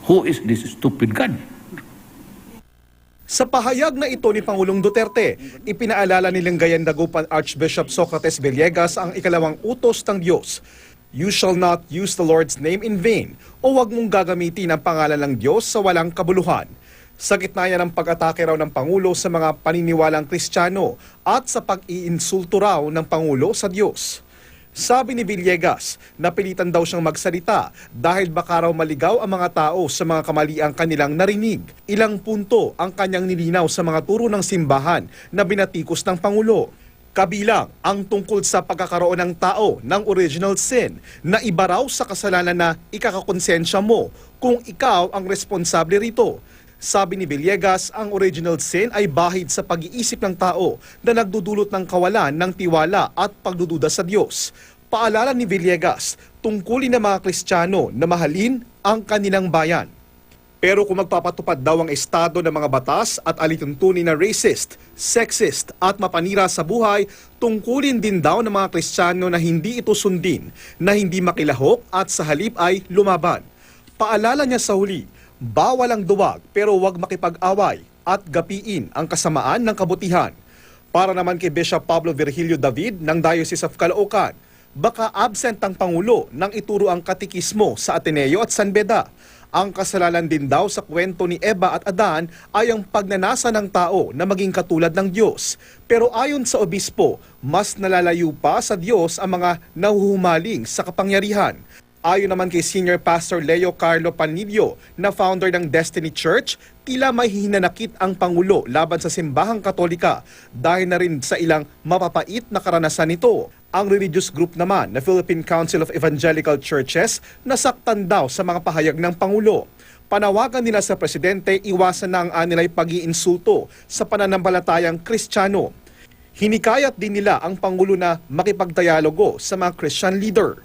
Who is this stupid God? Sa pahayag na ito ni Pangulong Duterte, ipinaalala ni Lingayen Dagupan Archbishop Socrates Villegas ang ikalawang utos ng Diyos. You shall not use the Lord's name in vain, o huwag mong gagamitin ang pangalan ng Diyos sa walang kabuluhan. Sa gitna yan ng pag-atake raw ng Pangulo sa mga paniniwalang Kristiyano at sa pag-iinsulto raw ng Pangulo sa Diyos. Sabi ni Villegas, napilitan daw siyang magsalita dahil baka raw maligaw ang mga tao sa mga kamaliang kanilang narinig. Ilang punto ang kanyang nilinaw sa mga turo ng simbahan na binatikos ng Pangulo. Kabilang ang tungkol sa pagkakaroon ng tao ng original sin na iba raw sa kasalanan na ikakakonsensya mo kung ikaw ang responsable rito. Sabi ni Villegas, ang original sin ay bahid sa pag-iisip ng tao na nagdudulot ng kawalan ng tiwala at pagdududa sa Diyos. Paalala ni Villegas, tungkulin ng mga Kristiyano na mahalin ang kanilang bayan. Pero kung magpapatupad daw ang estado ng mga batas at alituntunin na racist, sexist at mapanira sa buhay, tungkulin din daw ng mga Kristiyano na hindi ito sundin, na hindi makilahok at sa halip ay lumaban. Paalala niya sa huli, bawal ang duwag pero huwag makipag-away at gapiin ang kasamaan ng kabutihan. Para naman kay Bishop Pablo Virgilio David ng Diocese of Caloocan, baka absent ang Pangulo nang ituro ang katikismo sa Ateneo at San Beda. Ang kasalanan din daw sa kwento ni Eva at Adan ay ang pagnanasa ng tao na maging katulad ng Diyos. Pero ayon sa obispo, mas nalalayo pa sa Diyos ang mga nahuhumaling sa kapangyarihan. Ayon naman kay Senior Pastor Leo Carlo Panilio na founder ng Destiny Church, tila may hinanakit ang Pangulo laban sa simbahang Katolika dahil na rin sa ilang mapapait na karanasan nito. Ang religious group naman na Philippine Council of Evangelical Churches nasaktan daw sa mga pahayag ng Pangulo. Panawagan nila sa Presidente iwasan na ang anilay pag-iinsulto sa pananampalatayang Kristiyano. Hinikayat din nila ang Pangulo na makipagdialogo sa mga Christian leader.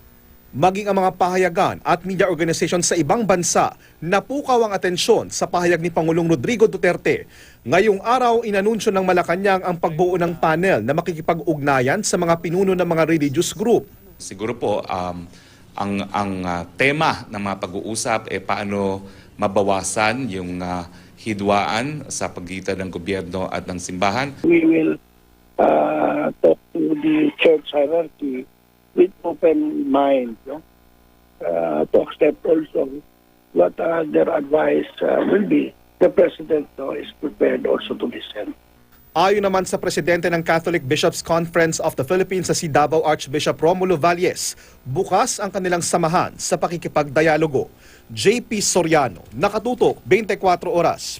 Maging ang mga pahayagan at media organizations sa ibang bansa, napukaw ang atensyon sa pahayag ni Pangulong Rodrigo Duterte. Ngayong araw, inanunsyo ng Malacanang ang pagbuo ng panel na makikipag-ugnayan sa mga pinuno ng mga religious group. Siguro po, ang tema ng mga pag-uusap paano mabawasan yung hidwaan sa pagitan ng gobyerno at ng simbahan. We will talk to the church hierarchy with open mind, no? To accept also what their advice will be. The President is prepared also to listen. Ayon naman sa Presidente ng Catholic Bishops' Conference of the Philippines sa Davao Archbishop Romulo Valles, bukas ang kanilang samahan sa pakikipagdialogo. JP Soriano, Nakatutok, 24 Oras.